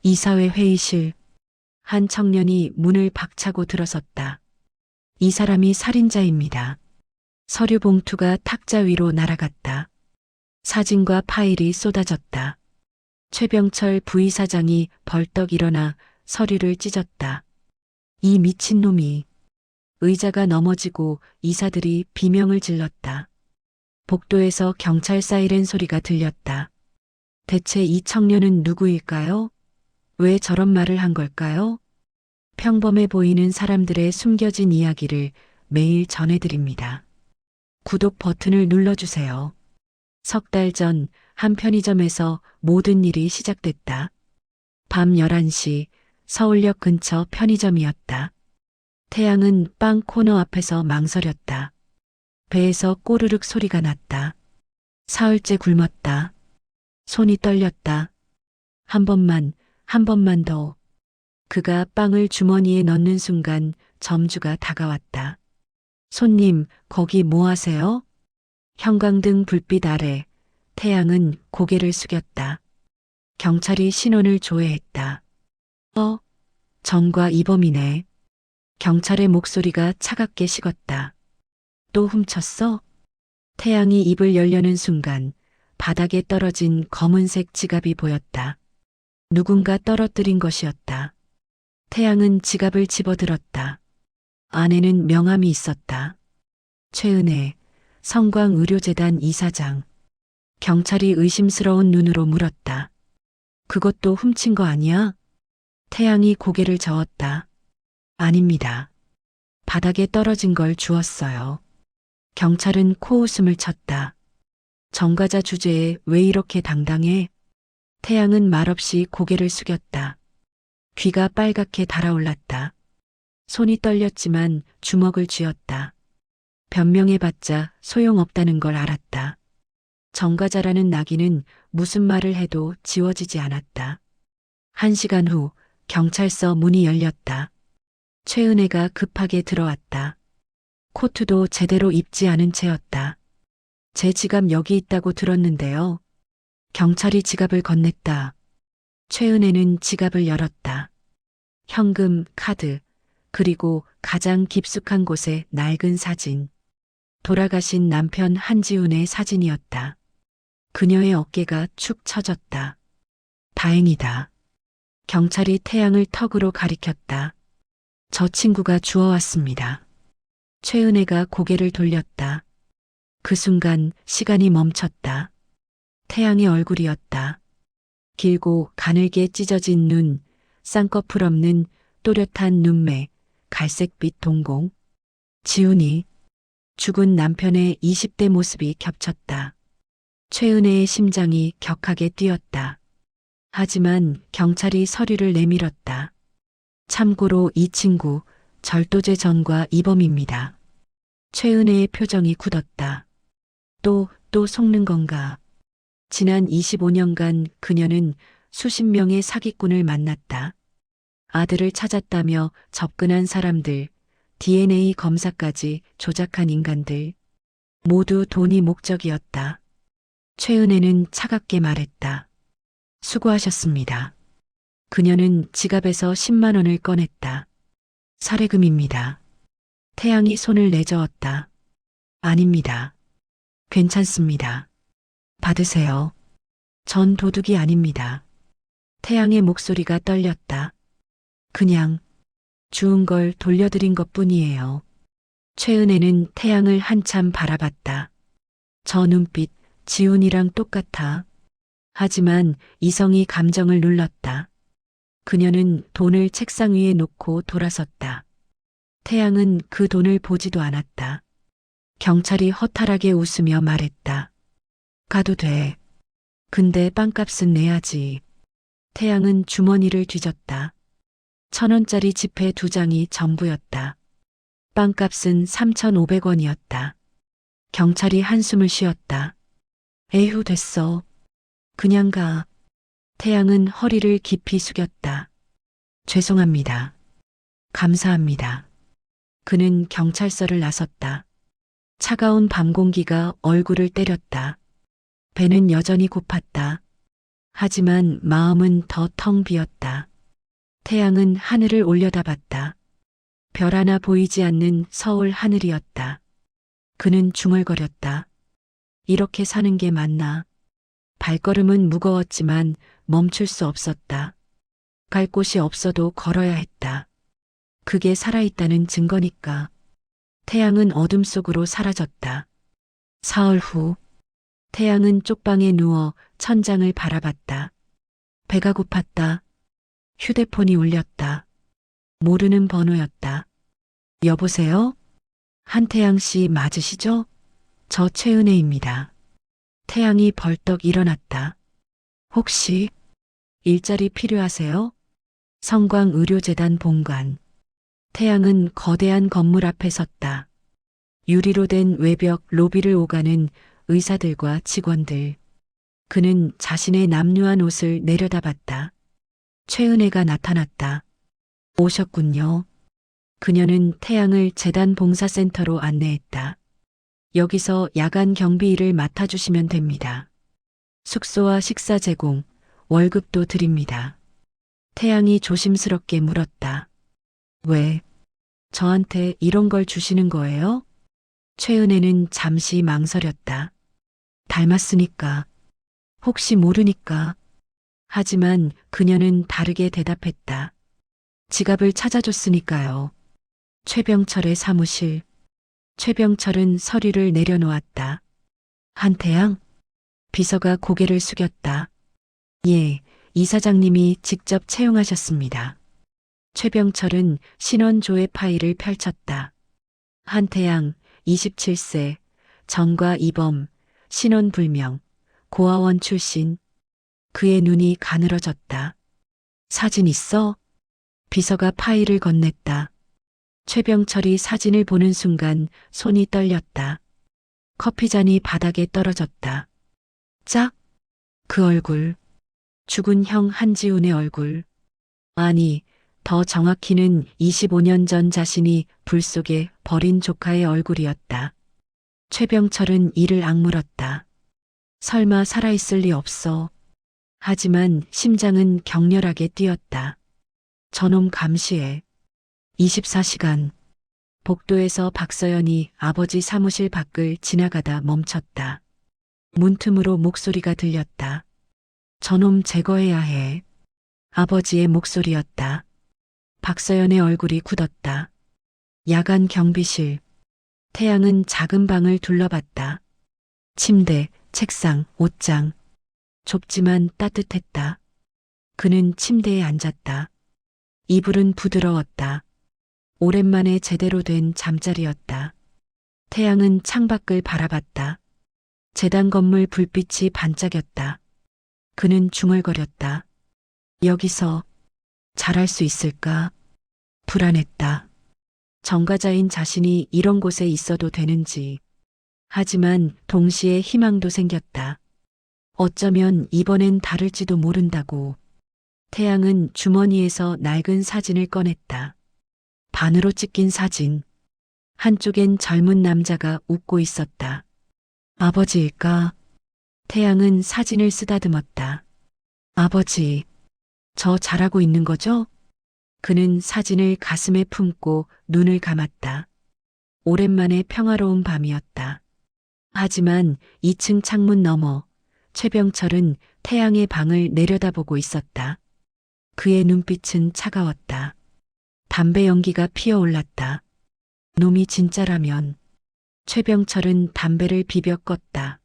이사회 회의실. 한 청년이 문을 박차고 들어섰다. 이 사람이 살인자입니다. 서류 봉투가 탁자 위로 날아갔다. 사진과 파일이 쏟아졌다. 최병철 부이사장이 벌떡 일어나 서류를 찢었다. 이 미친놈이. 의자가 넘어지고 이사들이 비명을 질렀다. 복도에서 경찰 사이렌 소리가 들렸다. 대체 이 청년은 누구일까요? 왜 저런 말을 한 걸까요? 평범해 보이는 사람들의 숨겨진 이야기를 매일 전해드립니다. 구독 버튼을 눌러주세요. 석 달 전 한 편의점에서 모든 일이 시작됐다. 밤 11시 서울역 근처 편의점이었다. 태양은 빵 코너 앞에서 망설였다. 배에서 꼬르륵 소리가 났다. 사흘째 굶었다. 손이 떨렸다. 한 번만 더. 그가 빵을 주머니에 넣는 순간 점주가 다가왔다. 손님, 거기 뭐 하세요? 형광등 불빛 아래 태양은 고개를 숙였다. 경찰이 신원을 조회했다. 전과 이범이네. 경찰의 목소리가 차갑게 식었다. 또 훔쳤어? 태양이 입을 열려는 순간 바닥에 떨어진 검은색 지갑이 보였다. 누군가 떨어뜨린 것이었다. 태양은 지갑을 집어들었다. 안에는 명함이 있었다. 최은혜, 성광의료재단 이사장. 경찰이 의심스러운 눈으로 물었다. 그것도 훔친 거 아니야? 태양이 고개를 저었다. 아닙니다. 바닥에 떨어진 걸 주웠어요. 경찰은 코웃음을 쳤다. 정과자 주제에 왜 이렇게 당당해? 태양은 말없이 고개를 숙였다. 귀가 빨갛게 달아올랐다. 손이 떨렸지만 주먹을 쥐었다. 변명해봤자 소용없다는 걸 알았다. 정과자라는 낙인은 무슨 말을 해도 지워지지 않았다. 1시간 후 경찰서 문이 열렸다. 최은혜가 급하게 들어왔다. 코트도 제대로 입지 않은 채였다. 제 지갑 여기 있다고 들었는데요. 경찰이 지갑을 건넸다. 최은혜는 지갑을 열었다. 현금, 카드, 그리고 가장 깊숙한 곳에 낡은 사진. 돌아가신 남편 한지훈의 사진이었다. 그녀의 어깨가 축 처졌다. 다행이다. 경찰이 태양을 턱으로 가리켰다. 저 친구가 주워왔습니다. 최은혜가 고개를 돌렸다. 그 순간 시간이 멈췄다. 태양의 얼굴이었다. 길고 가늘게 찢어진 눈, 쌍꺼풀 없는 또렷한 눈매, 갈색빛 동공. 지훈이. 죽은 남편의 20대 모습이 겹쳤다. 최은혜의 심장이 격하게 뛰었다. 하지만 경찰이 서류를 내밀었다. 참고로 이 친구 절도죄 전과 이범입니다. 최은혜의 표정이 굳었다. 또 속는 건가? 지난 25년간 그녀는 수십 명의 사기꾼을 만났다. 아들을 찾았다며 접근한 사람들, DNA 검사까지 조작한 인간들. 모두 돈이 목적이었다. 최은혜는 차갑게 말했다. 수고하셨습니다. 그녀는 지갑에서 10만 원을 꺼냈다. 사례금입니다. 태양이 손을 내저었다. 아닙니다. 괜찮습니다. 받으세요. 전 도둑이 아닙니다. 태양의 목소리가 떨렸다. 그냥 주운 걸 돌려드린 것뿐이에요. 최은혜는 태양을 한참 바라봤다. 저 눈빛 지훈이랑 똑같아. 하지만 이성이 감정을 눌렀다. 그녀는 돈을 책상 위에 놓고 돌아섰다. 태양은 그 돈을 보지도 않았다. 경찰이 허탈하게 웃으며 말했다. 가도 돼. 근데 빵값은 내야지. 태양은 주머니를 뒤졌다. 1,000원짜리 지폐 2장이 전부였다. 빵값은 3,500원이었다. 경찰이 한숨을 쉬었다. 에휴, 됐어. 그냥 가. 태양은 허리를 깊이 숙였다. 죄송합니다. 감사합니다. 그는 경찰서를 나섰다. 차가운 밤 공기가 얼굴을 때렸다. 배는 여전히 고팠다. 하지만 마음은 더 텅 비었다. 태양은 하늘을 올려다봤다. 별 하나 보이지 않는 서울 하늘이었다. 그는 중얼거렸다. 이렇게 사는 게 맞나? 발걸음은 무거웠지만 멈출 수 없었다. 갈 곳이 없어도 걸어야 했다. 그게 살아있다는 증거니까. 태양은 어둠 속으로 사라졌다. 사흘 후, 태양은 쪽방에 누워 천장을 바라봤다. 배가 고팠다. 휴대폰이 울렸다. 모르는 번호였다. 여보세요? 한태양 씨 맞으시죠? 저 최은혜입니다. 태양이 벌떡 일어났다. 혹시 일자리 필요하세요? 성광의료재단 본관. 태양은 거대한 건물 앞에 섰다. 유리로 된 외벽 로비를 오가는 의사들과 직원들. 그는 자신의 남루한 옷을 내려다봤다. 최은혜가 나타났다. 오셨군요. 그녀는 태양을 재단 봉사센터로 안내했다. 여기서 야간 경비 일을 맡아주시면 됩니다. 숙소와 식사 제공, 월급도 드립니다. 태양이 조심스럽게 물었다. 왜? 저한테 이런 걸 주시는 거예요? 최은혜는 잠시 망설였다. 닮았으니까. 혹시 모르니까. 하지만 그녀는 다르게 대답했다. 지갑을 찾아줬으니까요. 최병철의 사무실. 최병철은 서류를 내려놓았다. 한태양? 비서가 고개를 숙였다. 예, 이사장님이 직접 채용하셨습니다. 최병철은 신원 조회 파일을 펼쳤다. 한태양, 27세, 전과 이범, 신원 불명, 고아원 출신. 그의 눈이 가늘어졌다. 사진 있어? 비서가 파일을 건넸다. 최병철이 사진을 보는 순간 손이 떨렸다. 커피잔이 바닥에 떨어졌다. 짝? 그 얼굴. 죽은 형 한지훈의 얼굴. 아니, 더 정확히는 25년 전 자신이 불 속에 버린 조카의 얼굴이었다. 최병철은 이를 악물었다. 설마 살아있을 리 없어. 하지만 심장은 격렬하게 뛰었다. 저놈 감시해. 24시간. 복도에서 박서연이 아버지 사무실 밖을 지나가다 멈췄다. 문틈으로 목소리가 들렸다. 저놈 제거해야 해. 아버지의 목소리였다. 박서연의 얼굴이 굳었다. 야간 경비실. 태양은 작은 방을 둘러봤다. 침대, 책상, 옷장. 좁지만 따뜻했다. 그는 침대에 앉았다. 이불은 부드러웠다. 오랜만에 제대로 된 잠자리였다. 태양은 창밖을 바라봤다. 재단 건물 불빛이 반짝였다. 그는 중얼거렸다. 여기서 잘할 수 있을까? 불안했다. 전과자인 자신이 이런 곳에 있어도 되는지. 하지만 동시에 희망도 생겼다. 어쩌면 이번엔 다를지도 모른다고. 태양은 주머니에서 낡은 사진을 꺼냈다. 반으로 찍힌 사진. 한쪽엔 젊은 남자가 웃고 있었다. 아버지일까? 태양은 사진을 쓰다듬었다. 아버지, 저 잘하고 있는 거죠? 그는 사진을 가슴에 품고 눈을 감았다. 오랜만에 평화로운 밤이었다. 하지만 2층 창문 너머 최병철은 태양의 방을 내려다보고 있었다. 그의 눈빛은 차가웠다. 담배 연기가 피어올랐다. 놈이 진짜라면. 최병철은 담배를 비벼 껐다.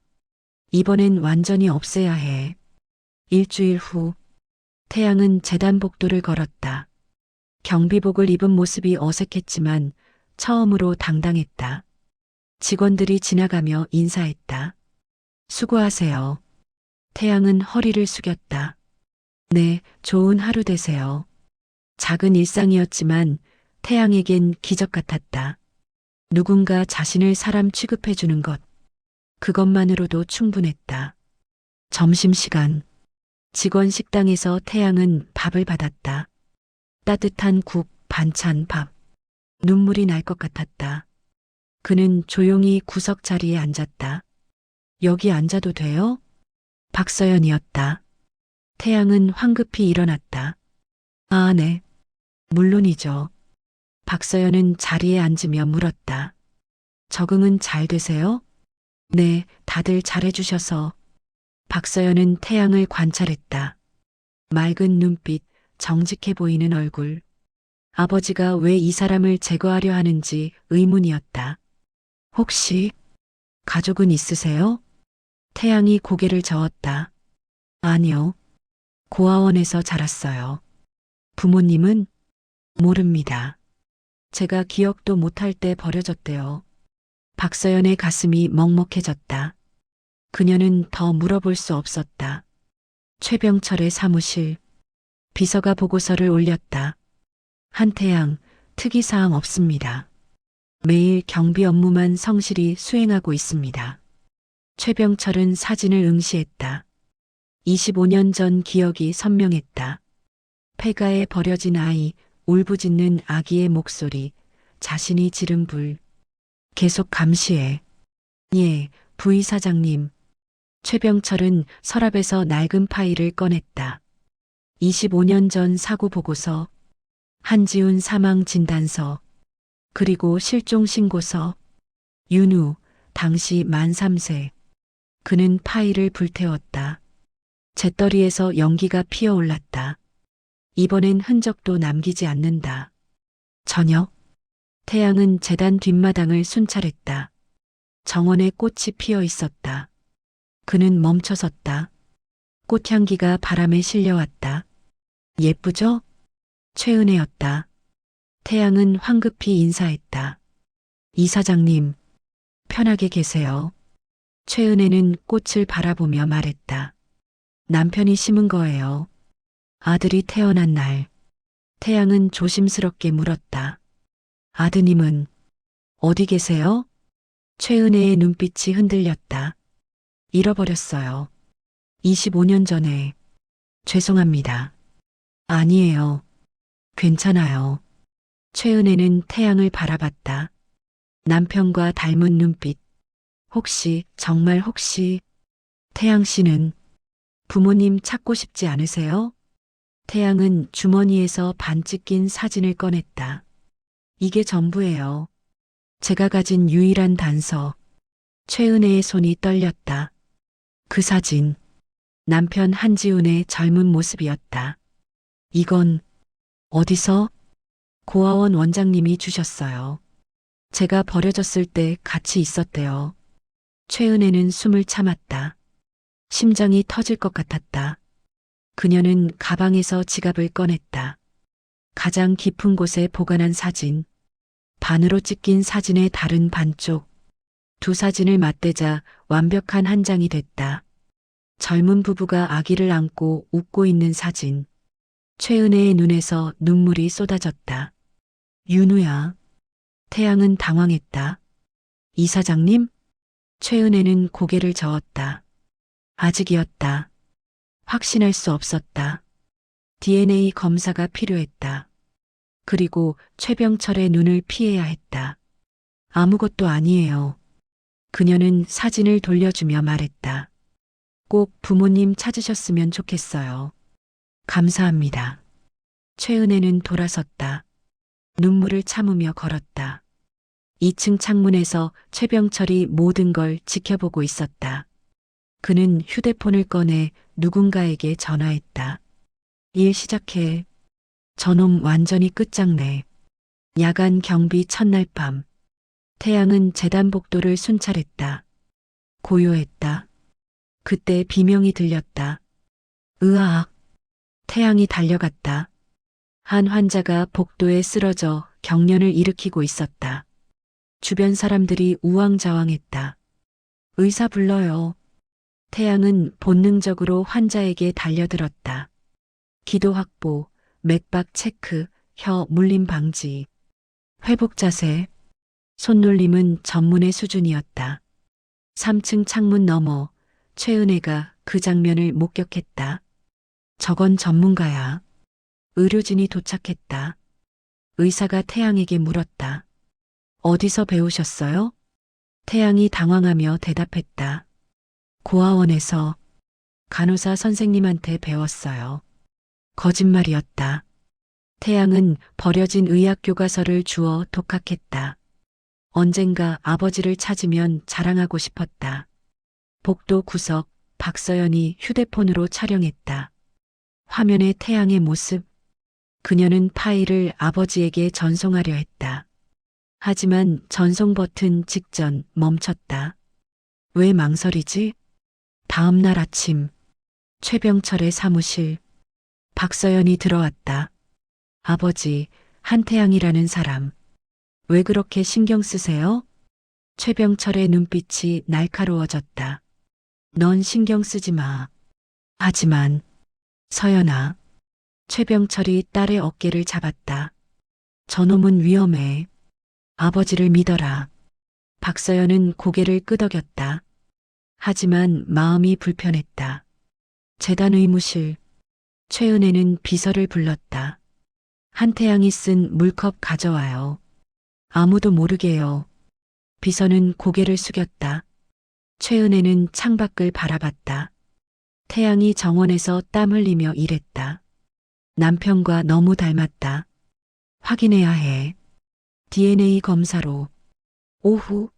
이번엔 완전히 없애야 해. 일주일 후 태양은 재단 복도를 걸었다. 경비복을 입은 모습이 어색했지만 처음으로 당당했다. 직원들이 지나가며 인사했다. 수고하세요. 태양은 허리를 숙였다. 네, 좋은 하루 되세요. 작은 일상이었지만 태양에겐 기적 같았다. 누군가 자신을 사람 취급해주는 것. 그것만으로도 충분했다. 점심시간. 직원 식당에서 태양은 밥을 받았다. 따뜻한 국, 반찬, 밥. 눈물이 날 것 같았다. 그는 조용히 구석 자리에 앉았다. 여기 앉아도 돼요? 박서연이었다. 태양은 황급히 일어났다. 아, 네. 물론이죠. 박서연은 자리에 앉으며 물었다. 적응은 잘 되세요? 네, 다들 잘해주셔서. 박서연은 태양을 관찰했다. 맑은 눈빛, 정직해 보이는 얼굴. 아버지가 왜 이 사람을 제거하려 하는지 의문이었다. 혹시 가족은 있으세요? 태양이 고개를 저었다. 아니요. 고아원에서 자랐어요. 부모님은 모릅니다. 제가 기억도 못할 때 버려졌대요. 박서연의 가슴이 먹먹해졌다. 그녀는 더 물어볼 수 없었다. 최병철의 사무실. 비서가 보고서를 올렸다. 한태양, 특이사항 없습니다. 매일 경비 업무만 성실히 수행하고 있습니다. 최병철은 사진을 응시했다. 25년 전 기억이 선명했다. 폐가에 버려진 아이, 울부짖는 아기의 목소리, 자신이 지른 불. 계속 감시해. 예, 부의사장님. 최병철은 서랍에서 낡은 파일을 꺼냈다. 25년 전 사고 보고서, 한지훈 사망 진단서, 그리고 실종 신고서. 윤우, 당시 만 3세. 그는 파일을 불태웠다. 재떨이에서 연기가 피어올랐다. 이번엔 흔적도 남기지 않는다. 저녁, 태양은 재단 뒷마당을 순찰했다. 정원에 꽃이 피어 있었다. 그는 멈춰섰다. 꽃향기가 바람에 실려왔다. 예쁘죠? 최은혜였다. 태양은 황급히 인사했다. 이사장님, 편하게 계세요. 최은혜는 꽃을 바라보며 말했다. 남편이 심은 거예요. 아들이 태어난 날. 태양은 조심스럽게 물었다. 아드님은 어디 계세요? 최은혜의 눈빛이 흔들렸다. 잃어버렸어요. 25년 전에. 죄송합니다. 아니에요. 괜찮아요. 최은혜는 태양을 바라봤다. 남편과 닮은 눈빛. 혹시, 정말 혹시, 태양 씨는 부모님 찾고 싶지 않으세요? 태양은 주머니에서 반쯤 낀 사진을 꺼냈다. 이게 전부예요. 제가 가진 유일한 단서. 최은혜의 손이 떨렸다. 그 사진. 남편 한지훈의 젊은 모습이었다. 이건 어디서? 고아원 원장님이 주셨어요. 제가 버려졌을 때 같이 있었대요. 최은혜는 숨을 참았다. 심장이 터질 것 같았다. 그녀는 가방에서 지갑을 꺼냈다. 가장 깊은 곳에 보관한 사진. 반으로 찢긴 사진의 다른 반쪽. 두 사진을 맞대자 완벽한 한 장이 됐다. 젊은 부부가 아기를 안고 웃고 있는 사진. 최은혜의 눈에서 눈물이 쏟아졌다. 윤우야. 태양은 당황했다. 이사장님? 최은혜는 고개를 저었다. 아직이었다. 확신할 수 없었다. DNA 검사가 필요했다. 그리고 최병철의 눈을 피해야 했다. 아무것도 아니에요. 그녀는 사진을 돌려주며 말했다. 꼭 부모님 찾으셨으면 좋겠어요. 감사합니다. 최은혜는 돌아섰다. 눈물을 참으며 걸었다. 2층 창문에서 최병철이 모든 걸 지켜보고 있었다. 그는 휴대폰을 꺼내 누군가에게 전화했다. 일 시작해. 저놈 완전히 끝장내. 야간 경비 첫날 밤. 태양은 재단 복도를 순찰했다. 고요했다. 그때 비명이 들렸다. 으악. 태양이 달려갔다. 한 환자가 복도에 쓰러져 경련을 일으키고 있었다. 주변 사람들이 우왕좌왕했다. 의사 불러요. 태양은 본능적으로 환자에게 달려들었다. 기도 확보, 맥박 체크, 혀 물림 방지. 회복 자세. 손놀림은 전문의 수준이었다. 3층 창문 너머 최은혜가 그 장면을 목격했다. 저건 전문가야. 의료진이 도착했다. 의사가 태양에게 물었다. 어디서 배우셨어요? 태양이 당황하며 대답했다. 고아원에서. 간호사 선생님한테 배웠어요. 거짓말이었다. 태양은 버려진 의학 교과서를 주워 독학했다. 언젠가 아버지를 찾으면 자랑하고 싶었다. 복도 구석, 박서연이 휴대폰으로 촬영했다. 화면에 태양의 모습. 그녀는 파일을 아버지에게 전송하려 했다. 하지만 전송 버튼 직전 멈췄다. 왜 망설이지? 다음 날 아침, 최병철의 사무실. 박서연이 들어왔다. 아버지, 한태양이라는 사람. 왜 그렇게 신경 쓰세요? 최병철의 눈빛이 날카로워졌다. 넌 신경 쓰지 마. 하지만, 서연아. 최병철이 딸의 어깨를 잡았다. 저놈은 위험해. 아버지를 믿어라. 박서연은 고개를 끄덕였다. 하지만 마음이 불편했다. 재단 의무실. 최은혜는 비서를 불렀다. 한태양이 쓴 물컵 가져와요. 아무도 모르게요. 비서는 고개를 숙였다. 최은혜는 창밖을 바라봤다. 태양이 정원에서 땀 흘리며 일했다. 남편과 너무 닮았다. 확인해야 해. DNA 검사로. 오후,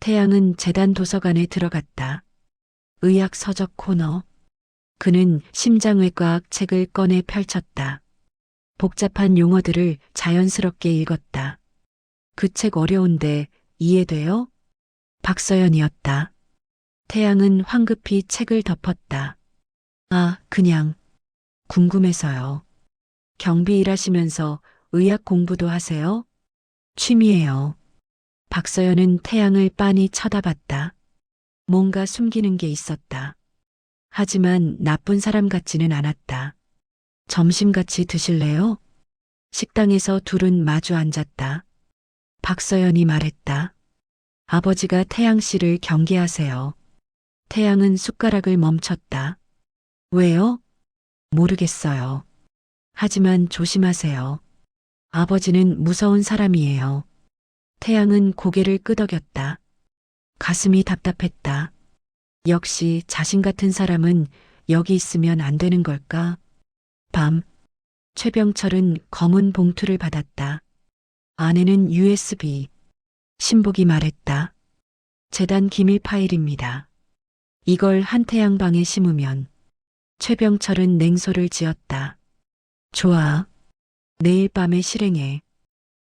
태양은 재단 도서관에 들어갔다. 의학 서적 코너. 그는 심장외과학 책을 꺼내 펼쳤다. 복잡한 용어들을 자연스럽게 읽었다. 그 책 어려운데 이해돼요? 박서연이었다. 태양은 황급히 책을 덮었다. 아, 그냥 궁금해서요. 경비 일하시면서 의학 공부도 하세요? 취미예요. 박서연은 태양을 빤히 쳐다봤다. 뭔가 숨기는 게 있었다. 하지만 나쁜 사람 같지는 않았다. 점심 같이 드실래요? 식당에서 둘은 마주 앉았다. 박서연이 말했다. 아버지가 태양 씨를 경계하세요. 태양은 숟가락을 멈췄다. 왜요? 모르겠어요. 하지만 조심하세요. 아버지는 무서운 사람이에요. 태양은 고개를 끄덕였다. 가슴이 답답했다. 역시 자신 같은 사람은 여기 있으면 안 되는 걸까? 밤, 최병철은 검은 봉투를 받았다. 안에는 USB. 신복이 말했다. 재단 기밀 파일입니다. 이걸 한태양 방에 심으면. 최병철은 냉소를 지었다. 좋아. 내일 밤에 실행해.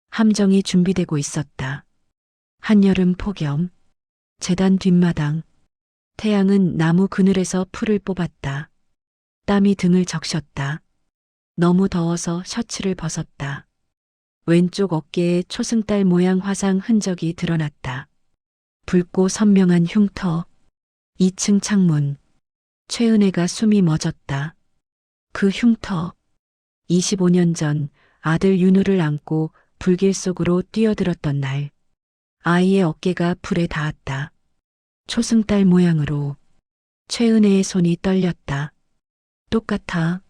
함정이 준비되고 있었다. 한여름 폭염. 재단 뒷마당. 태양은 나무 그늘에서 풀을 뽑았다. 땀이 등을 적셨다. 너무 더워서 셔츠를 벗었다. 왼쪽 어깨에 초승달 모양 화상 흔적이 드러났다. 붉고 선명한 흉터. 2층 창문. 최은혜가 숨이 멎었다. 그 흉터. 25년 전 아들 윤우를 안고 불길 속으로 뛰어들었던 날. 아이의 어깨가 불에 닿았다. 초승달 모양으로. 최은혜의 손이 떨렸다. 똑같아.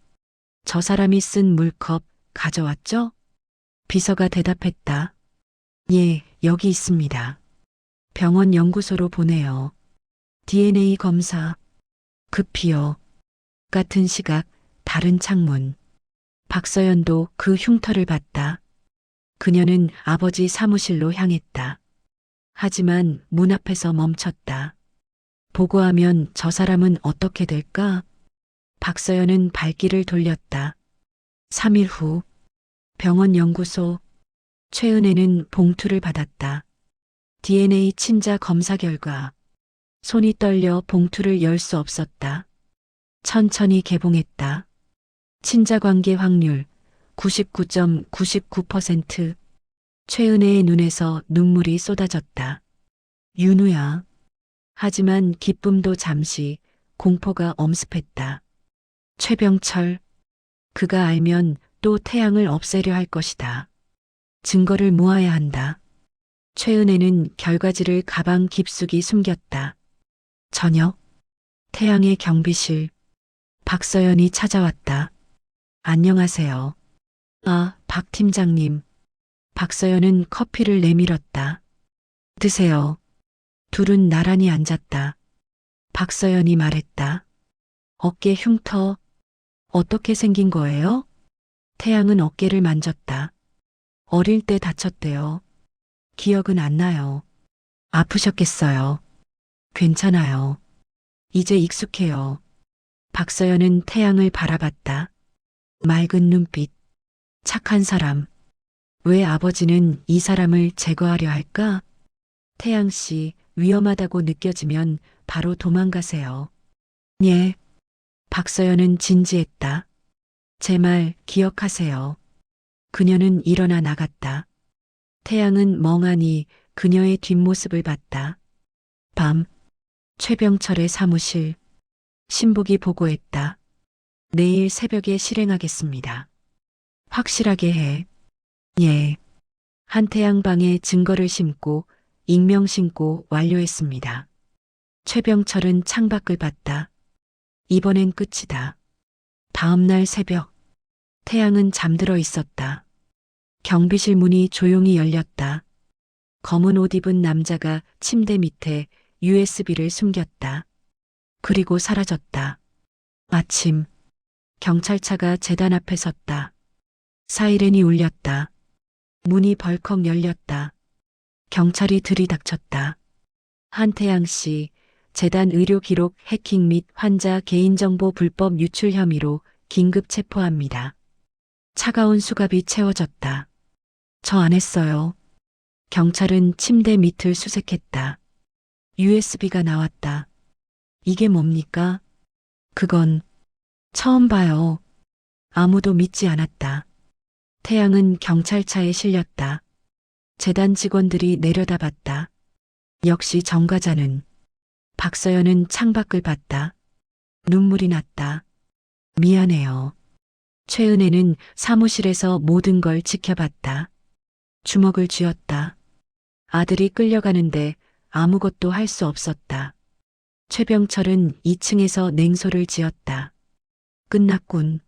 저 사람이 쓴 물컵 가져왔죠? 비서가 대답했다. 예, 여기 있습니다. 병원 연구소로 보내요. DNA 검사. 급히요. 같은 시각, 다른 창문. 박서연도 그 흉터를 봤다. 그녀는 아버지 사무실로 향했다. 하지만 문 앞에서 멈췄다. 보고하면 저 사람은 어떻게 될까? 박서연은 발길을 돌렸다. 3일 후, 병원 연구소. 최은혜는 봉투를 받았다. DNA 친자 검사 결과. 손이 떨려 봉투를 열 수 없었다. 천천히 개봉했다. 친자 관계 확률 99.99%. 최은혜의 눈에서 눈물이 쏟아졌다. 윤우야. 하지만 기쁨도 잠시, 공포가 엄습했다. 최병철. 그가 알면 또 태양을 없애려 할 것이다. 증거를 모아야 한다. 최은혜는 결과지를 가방 깊숙이 숨겼다. 저녁, 태양의 경비실. 박서연이 찾아왔다. 안녕하세요. 아, 박 팀장님. 박서연은 커피를 내밀었다. 드세요. 둘은 나란히 앉았다. 박서연이 말했다. 어깨 흉터, 어떻게 생긴 거예요? 태양은 어깨를 만졌다. 어릴 때 다쳤대요. 기억은 안 나요. 아프셨겠어요. 괜찮아요. 이제 익숙해요. 박서연은 태양을 바라봤다. 맑은 눈빛, 착한 사람. 왜 아버지는 이 사람을 제거하려 할까? 태양 씨, 위험하다고 느껴지면 바로 도망가세요. 예. 박서연은 진지했다. 제 말 기억하세요. 그녀는 일어나 나갔다. 태양은 멍하니 그녀의 뒷모습을 봤다. 밤, 최병철의 사무실. 신복이 보고했다. 내일 새벽에 실행하겠습니다. 확실하게 해. 예. 한태양 방에 증거를 심고 익명 신고 완료했습니다. 최병철은 창밖을 봤다. 이번엔 끝이다. 다음 날 새벽, 태양은 잠들어 있었다. 경비실 문이 조용히 열렸다. 검은 옷 입은 남자가 침대 밑에 USB를 숨겼다. 그리고 사라졌다. 아침, 경찰차가 재단 앞에 섰다. 사이렌이 울렸다. 문이 벌컥 열렸다. 경찰이 들이닥쳤다. 한태양 씨, 재단 의료 기록 해킹 및 환자 개인정보 불법 유출 혐의로 긴급 체포합니다. 차가운 수갑이 채워졌다. 저 안 했어요. 경찰은 침대 밑을 수색했다. USB가 나왔다. 이게 뭡니까? 그건 처음 봐요. 아무도 믿지 않았다. 태양은 경찰차에 실렸다. 재단 직원들이 내려다봤다. 역시 정과자는. 박서연은 창밖을 봤다. 눈물이 났다. 미안해요. 최은혜는 사무실에서 모든 걸 지켜봤다. 주먹을 쥐었다. 아들이 끌려가는데 아무것도 할 수 없었다. 최병철은 2층에서 냉소를 지었다. 끝났군.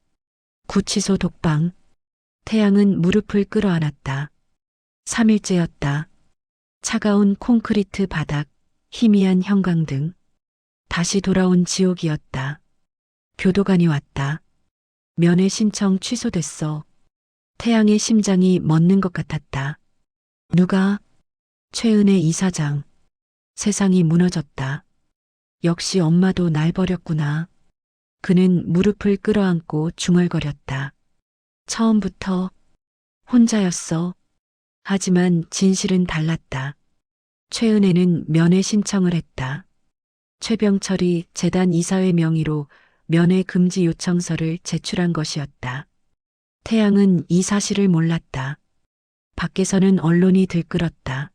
구치소 독방. 태양은 무릎을 끌어안았다. 3일째였다. 차가운 콘크리트 바닥, 희미한 형광등. 다시 돌아온 지옥이었다. 교도관이 왔다. 면회 신청 취소됐어. 태양의 심장이 멎는 것 같았다. 누가? 최은혜 이사장. 세상이 무너졌다. 역시 엄마도 날 버렸구나. 그는 무릎을 끌어안고 중얼거렸다. 처음부터 혼자였어. 하지만 진실은 달랐다. 최은혜는 면회 신청을 했다. 최병철이 재단 이사회 명의로 면회 금지 요청서를 제출한 것이었다. 태양은 이 사실을 몰랐다. 밖에서는 언론이 들끓었다.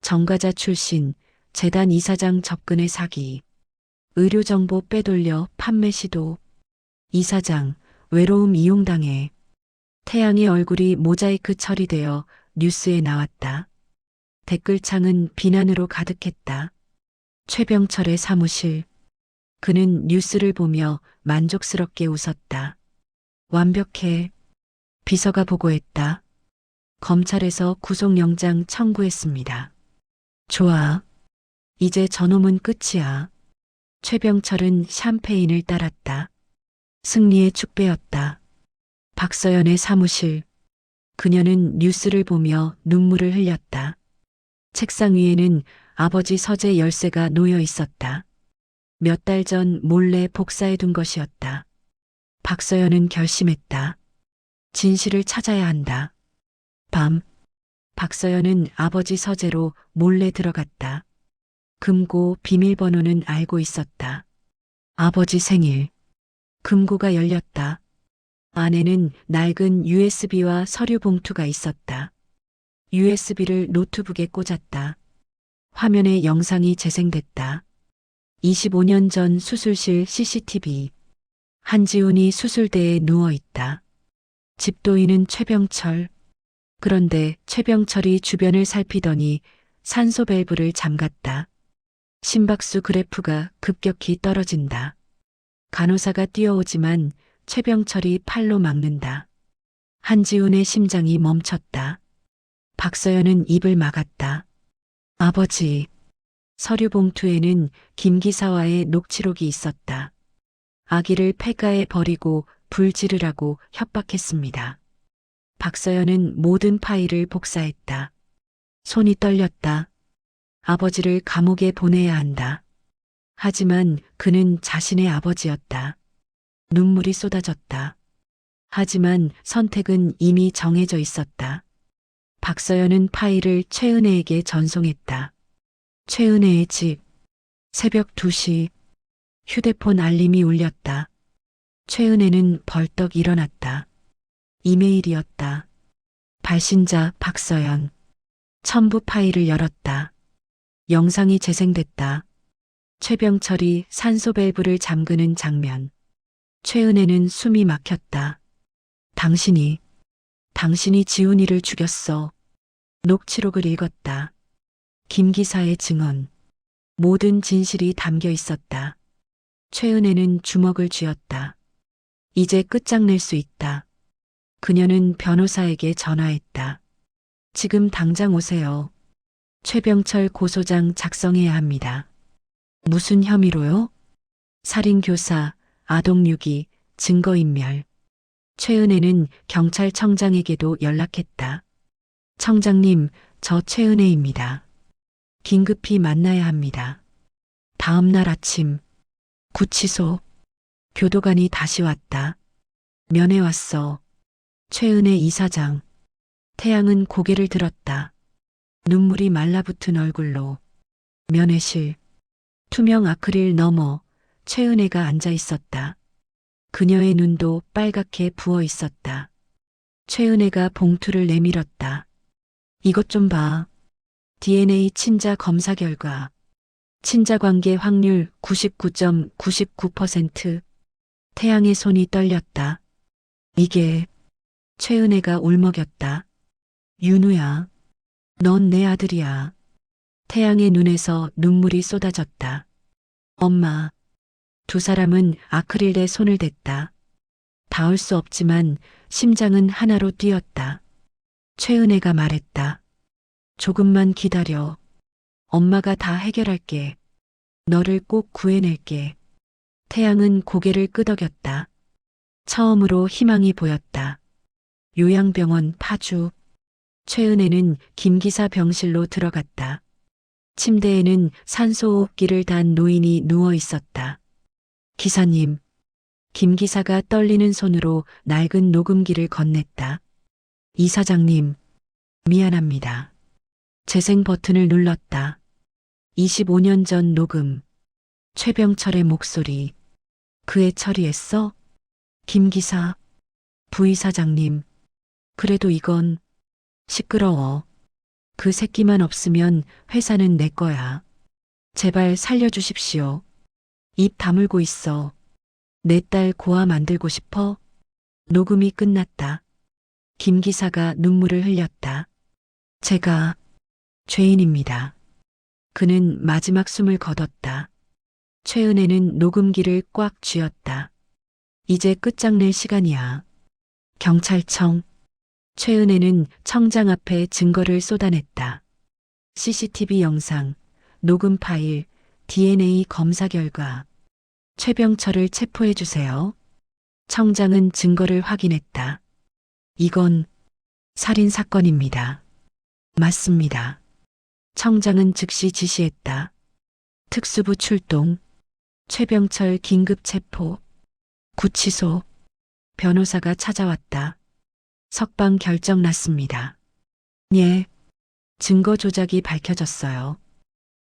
정과자 출신, 재단 이사장 접근의 사기, 의료정보 빼돌려 판매 시도, 이사장, 외로움 이용당해. 태양의 얼굴이 모자이크 처리되어 뉴스에 나왔다. 댓글창은 비난으로 가득했다. 최병철의 사무실. 그는 뉴스를 보며 만족스럽게 웃었다. 완벽해. 비서가 보고했다. 검찰에서 구속영장 청구했습니다. 좋아. 이제 저놈은 끝이야. 최병철은 샴페인을 따랐다. 승리의 축배였다. 박서연의 사무실. 그녀는 뉴스를 보며 눈물을 흘렸다. 책상 위에는 아버지 서재 열쇠가 놓여 있었다. 몇 달 전 몰래 복사해 둔 것이었다. 박서연은 결심했다. 진실을 찾아야 한다. 밤, 박서연은 아버지 서재로 몰래 들어갔다. 금고 비밀번호는 알고 있었다. 아버지 생일. 금고가 열렸다. 안에는 낡은 USB와 서류 봉투가 있었다. USB를 노트북에 꽂았다. 화면에 영상이 재생됐다. 25년 전 수술실 CCTV. 한지훈이 수술대에 누워 있다. 집도인은 최병철. 그런데 최병철이 주변을 살피더니 산소 밸브를 잠갔다. 심박수 그래프가 급격히 떨어진다. 간호사가 뛰어오지만 최병철이 팔로 막는다. 한지훈의 심장이 멈췄다. 박서연은 입을 막았다. 아버지. 서류 봉투에는 김 기사와의 녹취록이 있었다. 아기를 폐가에 버리고 불 지르라고 협박했습니다. 박서연은 모든 파일을 복사했다. 손이 떨렸다. 아버지를 감옥에 보내야 한다. 하지만 그는 자신의 아버지였다. 눈물이 쏟아졌다. 하지만 선택은 이미 정해져 있었다. 박서연은 파일을 최은혜에게 전송했다. 최은혜의 집. 새벽 2시. 휴대폰 알림이 울렸다. 최은혜는 벌떡 일어났다. 이메일이었다. 발신자 박서연. 첨부 파일을 열었다. 영상이 재생됐다. 최병철이 산소 밸브를 잠그는 장면. 최은혜는 숨이 막혔다. 당신이 지훈이를 죽였어. 녹취록을 읽었다. 김 기사의 증언. 모든 진실이 담겨 있었다. 최은혜는 주먹을 쥐었다. 이제 끝장낼 수 있다. 그녀는 변호사에게 전화했다. 지금 당장 오세요. 최병철 고소장 작성해야 합니다. 무슨 혐의로요? 살인교사, 아동유기, 증거인멸. 최은혜는 경찰청장에게도 연락했다. 청장님, 저 최은혜입니다. 긴급히 만나야 합니다. 다음 날 아침, 구치소. 교도관이 다시 왔다. 면회 왔어. 최은혜 이사장. 태양은 고개를 들었다. 눈물이 말라붙은 얼굴로. 면회실. 투명 아크릴 너머 최은혜가 앉아 있었다. 그녀의 눈도 빨갛게 부어 있었다. 최은혜가 봉투를 내밀었다. 이것 좀 봐. DNA 친자 검사 결과. 친자 관계 확률 99.99%. 태양의 손이 떨렸다. 이게 최은혜가 울먹였다. 윤우야, 넌 내 아들이야. 태양의 눈에서 눈물이 쏟아졌다. 엄마. 두 사람은 아크릴에 손을 댔다. 닿을 수 없지만 심장은 하나로 뛰었다. 최은혜가 말했다. 조금만 기다려. 엄마가 다 해결할게. 너를 꼭 구해낼게. 태양은 고개를 끄덕였다. 처음으로 희망이 보였다. 요양병원 파주. 최은혜는 김기사 병실로 들어갔다. 침대에는 산소호흡기를 단 노인이 누워 있었다. 기사님. 김 기사가 떨리는 손으로 낡은 녹음기를 건넸다. 이사장님, 미안합니다. 재생 버튼을 눌렀다. 25년 전 녹음. 최병철의 목소리. 그애 처리했어? 김 기사. 부이사장님. 그래도 이건 시끄러워. 그 새끼만 없으면 회사는 내 거야. 제발 살려주십시오. 입 다물고 있어. 내 딸 고아 만들고 싶어? 녹음이 끝났다. 김 기사가 눈물을 흘렸다. 제가 죄인입니다. 그는 마지막 숨을 거뒀다. 최은혜는 녹음기를 꽉 쥐었다. 이제 끝장낼 시간이야. 경찰청. 최은혜는 청장 앞에 증거를 쏟아냈다. CCTV 영상, 녹음 파일, DNA 검사 결과. 최병철을 체포해 주세요. 청장은 증거를 확인했다. 이건 살인 사건입니다. 맞습니다. 청장은 즉시 지시했다. 특수부 출동. 최병철 긴급 체포. 구치소. 변호사가 찾아왔다. 석방 결정 났습니다. 예. 증거 조작이 밝혀졌어요.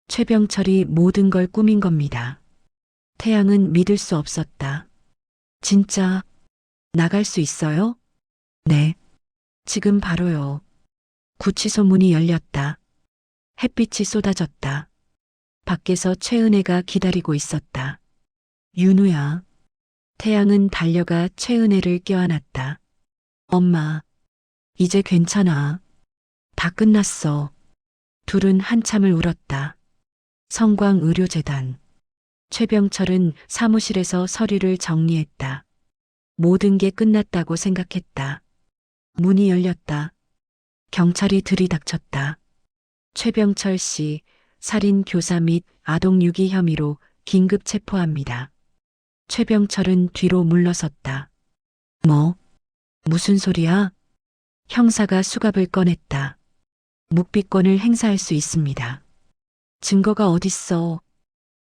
최병철이 모든 걸 꾸민 겁니다. 태양은 믿을 수 없었다. 진짜 나갈 수 있어요? 네. 지금 바로요. 구치소 문이 열렸다. 햇빛이 쏟아졌다. 밖에서 최은혜가 기다리고 있었다. 윤우야. 태양은 달려가 최은혜를 껴안았다. 엄마, 이제 괜찮아. 다 끝났어. 둘은 한참을 울었다. 성광의료재단. 최병철은 사무실에서 서류를 정리했다. 모든 게 끝났다고 생각했다. 문이 열렸다. 경찰이 들이닥쳤다. 최병철 씨, 살인 교사 및 아동 유기 혐의로 긴급 체포합니다. 최병철은 뒤로 물러섰다. 뭐? 무슨 소리야? 형사가 수갑을 꺼냈다. 묵비권을 행사할 수 있습니다. 증거가 어딨어?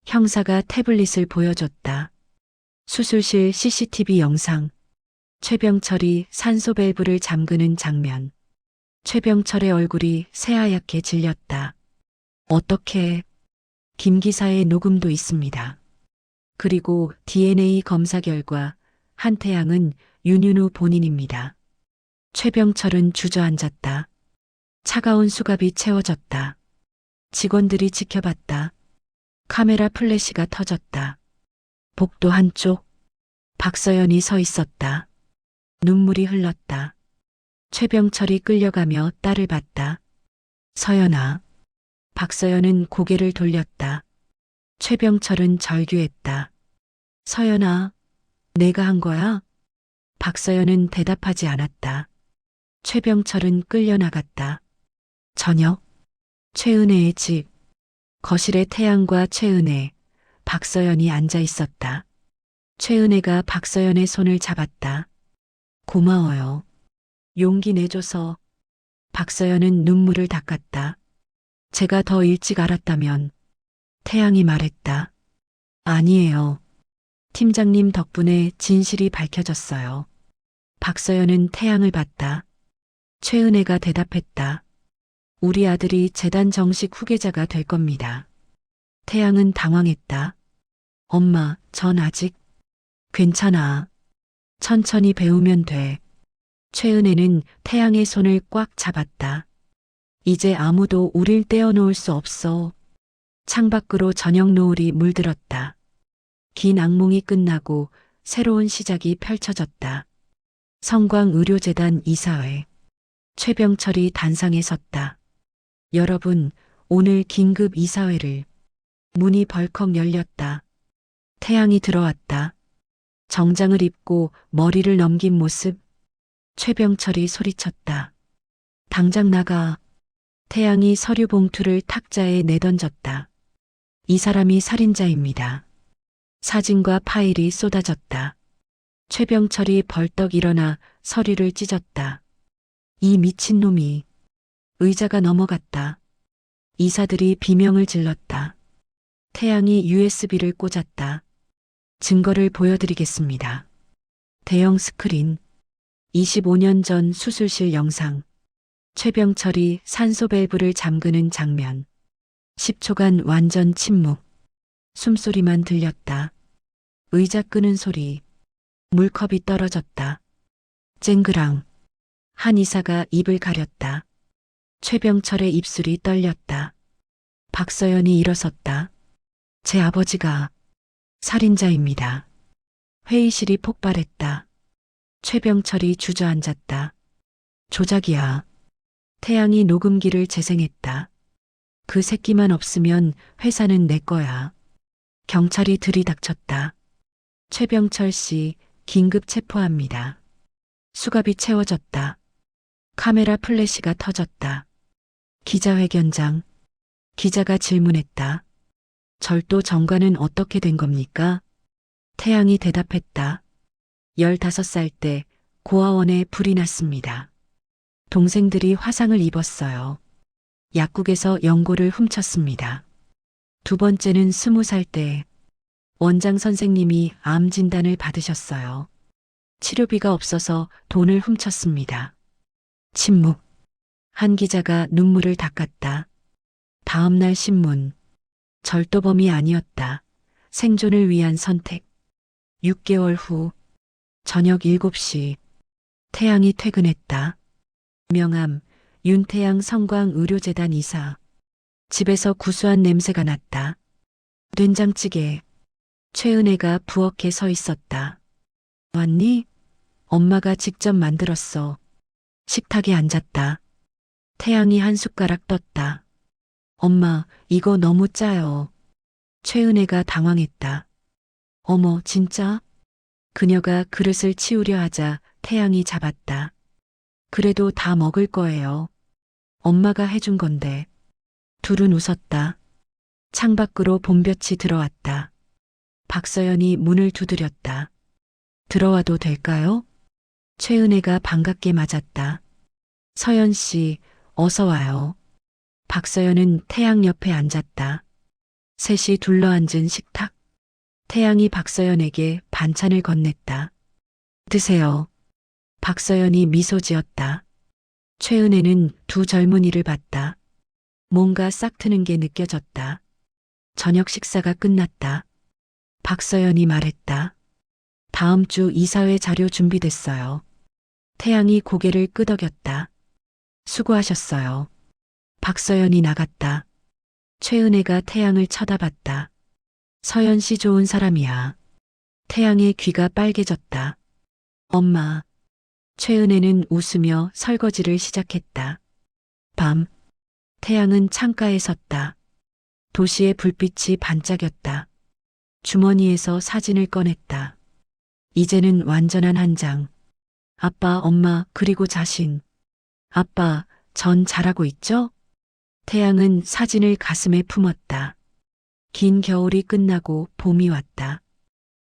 형사가 태블릿을 보여줬다. 수술실 CCTV 영상. 최병철이 산소 밸브를 잠그는 장면. 최병철의 얼굴이 새하얗게 질렸다. 어떻게? 김 기사의 녹음도 있습니다. 그리고 DNA 검사 결과 한태양은 윤윤우 본인입니다. 최병철은 주저앉았다. 차가운 수갑이 채워졌다. 직원들이 지켜봤다. 카메라 플래시가 터졌다. 복도 한쪽 박서연이 서 있었다. 눈물이 흘렀다. 최병철이 끌려가며 딸을 봤다. 서연아. 박서연은 고개를 돌렸다. 최병철은 절규했다. 서연아, 내가 한 거야? 박서연은 대답하지 않았다. 최병철은 끌려나갔다. 저녁, 최은혜의 집, 거실에 태양과 최은혜, 박서연이 앉아 있었다. 최은혜가 박서연의 손을 잡았다. 고마워요. 용기 내줘서. 박서연은 눈물을 닦았다. 제가 더 일찍 알았다면. 태양이 말했다. 아니에요. 팀장님 덕분에 진실이 밝혀졌어요. 박서연은 태양을 봤다. 최은혜가 대답했다. 우리 아들이 재단 정식 후계자가 될 겁니다. 태양은 당황했다. 엄마, 전 아직 괜찮아. 천천히 배우면 돼. 최은혜는 태양의 손을 꽉 잡았다. 이제 아무도 우릴 떼어놓을 수 없어. 창밖으로 저녁 노을이 물들었다. 긴 악몽이 끝나고 새로운 시작이 펼쳐졌다. 성광의료재단 이사회. 최병철이 단상에 섰다. 여러분, 오늘 긴급 이사회를. 문이 벌컥 열렸다. 태양이 들어왔다. 정장을 입고 머리를 넘긴 모습. 최병철이 소리쳤다. 당장 나가. 태양이 서류 봉투를 탁자에 내던졌다. 이 사람이 살인자입니다. 사진과 파일이 쏟아졌다. 최병철이 벌떡 일어나 서류를 찢었다. 이 미친놈이. 의자가 넘어갔다. 이사들이 비명을 질렀다. 태양이 USB를 꽂았다. 증거를 보여드리겠습니다. 대형 스크린. 25년 전 수술실 영상. 최병철이 산소 밸브를 잠그는 장면. 10초간 완전 침묵. 숨소리만 들렸다. 의자 끄는 소리. 물컵이 떨어졌다. 쨍그랑. 한 이사가 입을 가렸다. 최병철의 입술이 떨렸다. 박서연이 일어섰다. 제 아버지가 살인자입니다. 회의실이 폭발했다. 최병철이 주저앉았다. 조작이야. 태양이 녹음기를 재생했다. 그 새끼만 없으면 회사는 내 거야. 경찰이 들이닥쳤다. 최병철 씨, 긴급 체포합니다. 수갑이 채워졌다. 카메라 플래시가 터졌다. 기자회견장. 기자가 질문했다. 절도 정관은 어떻게 된 겁니까? 태양이 대답했다. 15살 때 고아원에 불이 났습니다. 동생들이 화상을 입었어요. 약국에서 연고를 훔쳤습니다. 두 번째는 20살 때 원장 선생님이 암 진단을 받으셨어요. 치료비가 없어서 돈을 훔쳤습니다. 침묵. 한 기자가 눈물을 닦았다. 다음 날 신문. 절도범이 아니었다. 생존을 위한 선택. 6개월 후 저녁 7시 태양이 퇴근했다. 명함. 윤태양 성광의료재단 이사. 집에서 구수한 냄새가 났다. 된장찌개. 최은혜가 부엌에 서 있었다. 왔니? 엄마가 직접 만들었어. 식탁에 앉았다. 태양이 한 숟가락 떴다. 엄마, 이거 너무 짜요. 최은혜가 당황했다. 어머, 진짜? 그녀가 그릇을 치우려 하자 태양이 잡았다. 그래도 다 먹을 거예요. 엄마가 해준 건데. 둘은 웃었다. 창밖으로 봄볕이 들어왔다. 박서연이 문을 두드렸다. 들어와도 될까요? 최은혜가 반갑게 맞았다. 서연 씨, 어서 와요. 박서연은 태양 옆에 앉았다. 셋이 둘러앉은 식탁. 태양이 박서연에게 반찬을 건넸다. 드세요. 박서연이 미소 지었다. 최은혜는 두 젊은이를 봤다. 뭔가 싹 트는 게 느껴졌다. 저녁 식사가 끝났다. 박서연이 말했다. 다음 주 이사회 자료 준비됐어요. 태양이 고개를 끄덕였다. 수고하셨어요. 박서연이 나갔다. 최은혜가 태양을 쳐다봤다. 서연 씨 좋은 사람이야. 태양의 귀가 빨개졌다. 엄마. 최은혜는 웃으며 설거지를 시작했다. 밤. 태양은 창가에 섰다. 도시의 불빛이 반짝였다. 주머니에서 사진을 꺼냈다. 이제는 완전한 한 장. 아빠, 엄마, 그리고 자신. 아빠, 전 잘하고 있죠? 태양은 사진을 가슴에 품었다. 긴 겨울이 끝나고 봄이 왔다.